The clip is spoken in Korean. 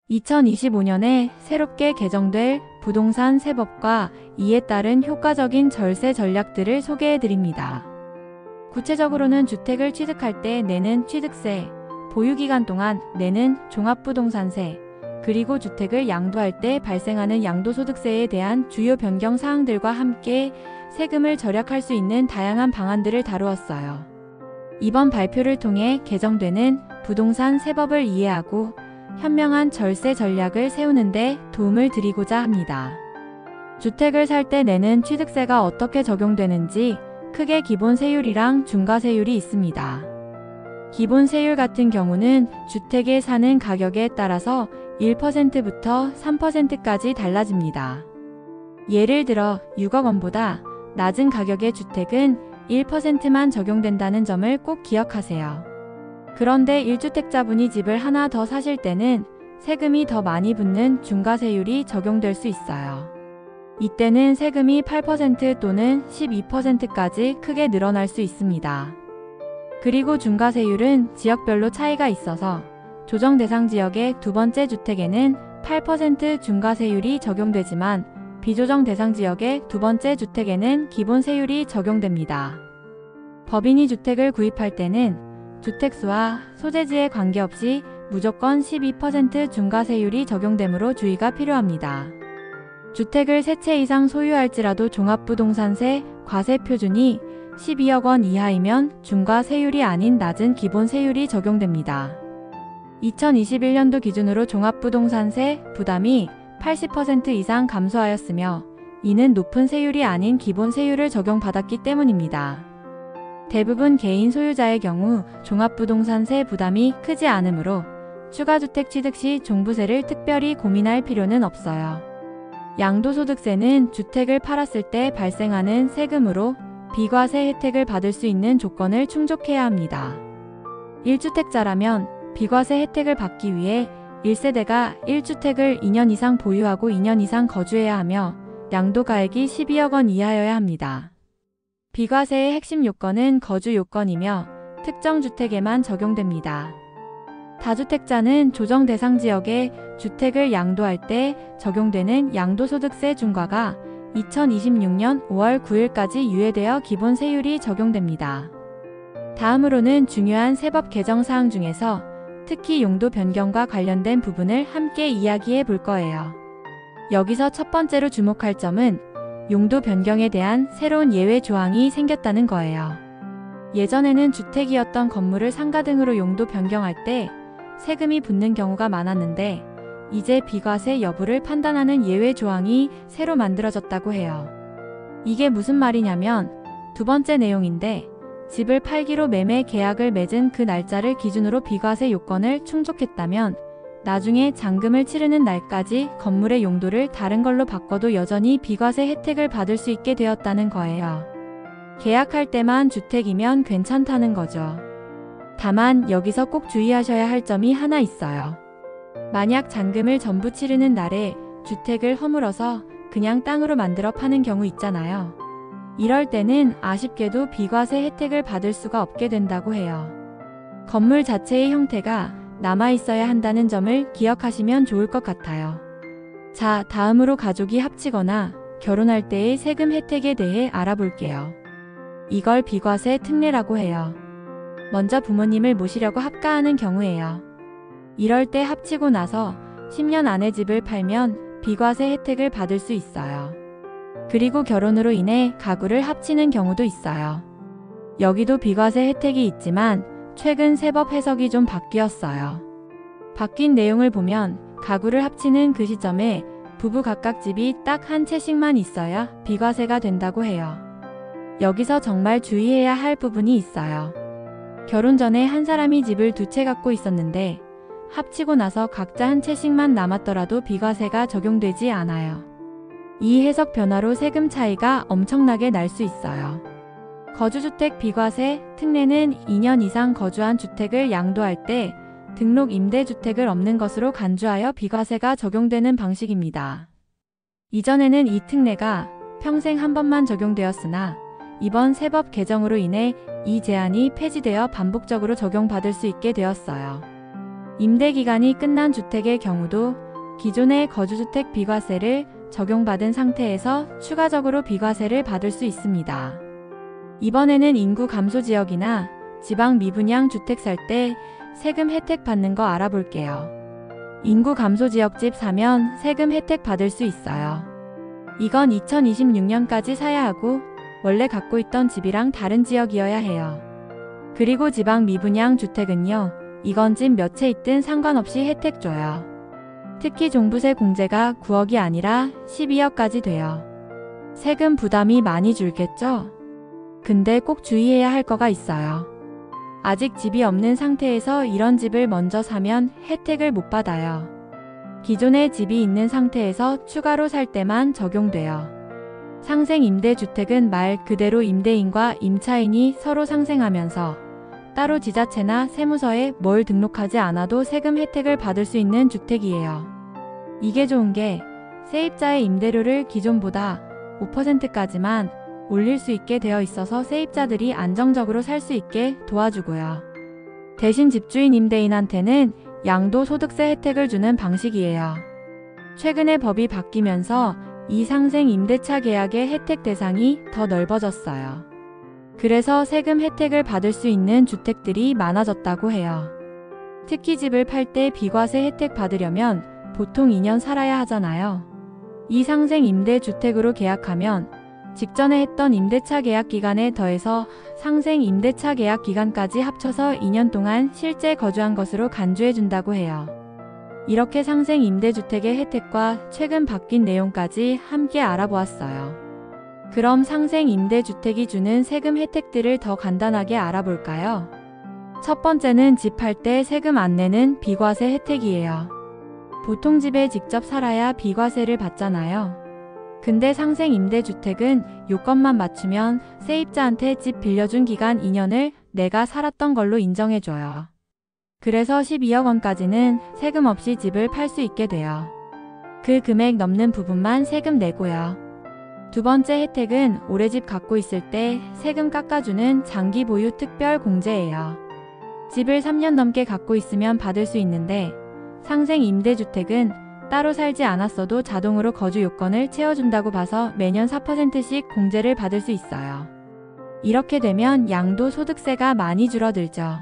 2025년에 새롭게 개정될 부동산 세법과 이에 따른 효과적인 절세 전략들을 소개해드립니다. 구체적으로는 주택을 취득할 때 내는 취득세, 보유기간 동안 내는 종합부동산세, 그리고 주택을 양도할 때 발생하는 양도소득세에 대한 주요 변경 사항들과 함께 세금을 절약할 수 있는 다양한 방안들을 다루었어요. 이번 발표를 통해 개정되는 부동산 세법을 이해하고 현명한 절세 전략을 세우는 데 도움을 드리고자 합니다. 주택을 살 때 내는 취득세가 어떻게 적용되는지 크게 기본세율이랑 중과세율이 있습니다. 기본세율 같은 경우는 주택에 사는 가격에 따라서 1%부터 3%까지 달라집니다. 예를 들어 6억 원보다 낮은 가격의 주택은 1%만 적용된다는 점을 꼭 기억하세요. 그런데 1주택자분이 집을 하나 더 사실 때는 세금이 더 많이 붙는 중과세율이 적용될 수 있어요. 이때는 세금이 8% 또는 12%까지 크게 늘어날 수 있습니다. 그리고 중과세율은 지역별로 차이가 있어서 조정 대상 지역의 두 번째 주택에는 8% 중과세율이 적용되지만 비조정 대상 지역의 두 번째 주택에는 기본세율이 적용됩니다. 법인이 주택을 구입할 때는 주택수와 소재지에 관계없이 무조건 12% 중과세율이 적용되므로 주의가 필요합니다. 주택을 3채 이상 소유할지라도 종합부동산세 과세 표준이 12억 원 이하이면 중과세율이 아닌 낮은 기본세율이 적용됩니다. 2021년도 기준으로 종합부동산세 부담이 80% 이상 감소하였으며 이는 높은 세율이 아닌 기본세율을 적용받았기 때문입니다. 대부분 개인 소유자의 경우 종합부동산세 부담이 크지 않으므로 추가주택 취득 시 종부세를 특별히 고민할 필요는 없어요. 양도소득세는 주택을 팔았을 때 발생하는 세금으로 비과세 혜택을 받을 수 있는 조건을 충족해야 합니다. 1주택자라면 비과세 혜택을 받기 위해 1세대가 1주택을 2년 이상 보유하고 2년 이상 거주해야 하며 양도가액이 12억 원 이하여야 합니다. 비과세의 핵심 요건은 거주 요건이며 특정 주택에만 적용됩니다. 다주택자는 조정 대상 지역에 주택을 양도할 때 적용되는 양도소득세 중과가 2026년 5월 9일까지 유예되어 기본세율이 적용됩니다. 다음으로는 중요한 세법 개정 사항 중에서 특히 용도 변경과 관련된 부분을 함께 이야기해 볼 거예요. 여기서 첫 번째로 주목할 점은 용도 변경에 대한 새로운 예외 조항이 생겼다는 거예요. 예전에는 주택이었던 건물을 상가 등으로 용도 변경할 때 세금이 붙는 경우가 많았는데 이제 비과세 여부를 판단하는 예외 조항이 새로 만들어졌다고 해요. 이게 무슨 말이냐면 두 번째 내용인데 집을 팔기로 매매 계약을 맺은 그 날짜를 기준으로 비과세 요건을 충족했다면 나중에 잔금을 치르는 날까지 건물의 용도를 다른 걸로 바꿔도 여전히 비과세 혜택을 받을 수 있게 되었다는 거예요. 계약할 때만 주택이면 괜찮다는 거죠. 다만 여기서 꼭 주의하셔야 할 점이 하나 있어요. 만약 잔금을 전부 치르는 날에 주택을 허물어서 그냥 땅으로 만들어 파는 경우 있잖아요. 이럴 때는 아쉽게도 비과세 혜택을 받을 수가 없게 된다고 해요. 건물 자체의 형태가 남아있어야 한다는 점을 기억하시면 좋을 것 같아요. 자, 다음으로 가족이 합치거나 결혼할 때의 세금 혜택에 대해 알아볼게요. 이걸 비과세 특례라고 해요. 먼저 부모님을 모시려고 합가하는 경우예요. 이럴 때 합치고 나서 10년 안에 집을 팔면 비과세 혜택을 받을 수 있어요. 그리고 결혼으로 인해 가구를 합치는 경우도 있어요. 여기도 비과세 혜택이 있지만 최근 세법 해석이 좀 바뀌었어요. 바뀐 내용을 보면 가구를 합치는 그 시점에 부부 각각 집이 딱 한 채씩만 있어야 비과세가 된다고 해요. 여기서 정말 주의해야 할 부분이 있어요. 결혼 전에 한 사람이 집을 두 채 갖고 있었는데 합치고 나서 각자 한 채씩만 남았더라도 비과세가 적용되지 않아요. 이 해석 변화로 세금 차이가 엄청나게 날 수 있어요. 거주주택 비과세 특례는 2년 이상 거주한 주택을 양도할 때 등록 임대주택을 없는 것으로 간주하여 비과세가 적용되는 방식입니다. 이전에는 이 특례가 평생 한 번만 적용되었으나 이번 세법 개정으로 인해 이 제한이 폐지되어 반복적으로 적용받을 수 있게 되었어요. 임대 기간이 끝난 주택의 경우도 기존의 거주주택 비과세를 적용받은 상태에서 추가적으로 비과세를 받을 수 있습니다. 이번에는 인구 감소 지역이나 지방 미분양 주택 살 때 세금 혜택 받는 거 알아볼게요. 인구 감소 지역집 사면 세금 혜택 받을 수 있어요. 이건 2026년까지 사야 하고 원래 갖고 있던 집이랑 다른 지역이어야 해요. 그리고 지방 미분양 주택은요. 이건 집 몇 채 있든 상관없이 혜택 줘요. 특히 종부세 공제가 9억이 아니라 12억까지 돼요. 세금 부담이 많이 줄겠죠? 근데 꼭 주의해야 할 거가 있어요. 아직 집이 없는 상태에서 이런 집을 먼저 사면 혜택을 못 받아요. 기존에 집이 있는 상태에서 추가로 살 때만 적용돼요. 상생 임대주택은 말 그대로 임대인과 임차인이 서로 상생하면서 따로 지자체나 세무서에 뭘 등록하지 않아도 세금 혜택을 받을 수 있는 주택이에요. 이게 좋은 게 세입자의 임대료를 기존보다 5%까지만 올릴 수 있게 되어 있어서 세입자들이 안정적으로 살 수 있게 도와주고요. 대신 집주인 임대인한테는 양도소득세 혜택을 주는 방식이에요. 최근에 법이 바뀌면서 이 상생 임대차 계약의 혜택 대상이 더 넓어졌어요. 그래서 세금 혜택을 받을 수 있는 주택들이 많아졌다고 해요. 특히 집을 팔 때 비과세 혜택 받으려면 보통 2년 살아야 하잖아요. 이 상생 임대주택으로 계약하면 직전에 했던 임대차 계약 기간에 더해서 상생 임대차 계약 기간까지 합쳐서 2년 동안 실제 거주한 것으로 간주해 준다고 해요. 이렇게 상생 임대주택의 혜택과 최근 바뀐 내용까지 함께 알아보았어요. 그럼 상생 임대주택이 주는 세금 혜택들을 더 간단하게 알아볼까요? 첫 번째는 집 팔 때 세금 안 내는 비과세 혜택이에요. 보통 집에 직접 살아야 비과세를 받잖아요. 근데 상생 임대주택은 요건만 맞추면 세입자한테 집 빌려준 기간 2년을 내가 살았던 걸로 인정해줘요. 그래서 12억 원까지는 세금 없이 집을 팔 수 있게 돼요. 그 금액 넘는 부분만 세금 내고요. 두 번째 혜택은 오래 집 갖고 있을 때 세금 깎아주는 장기 보유 특별 공제예요. 집을 3년 넘게 갖고 있으면 받을 수 있는데 상생 임대주택은 따로 살지 않았어도 자동으로 거주 요건을 채워준다고 봐서 매년 4%씩 공제를 받을 수 있어요. 이렇게 되면 양도소득세가 많이 줄어들죠.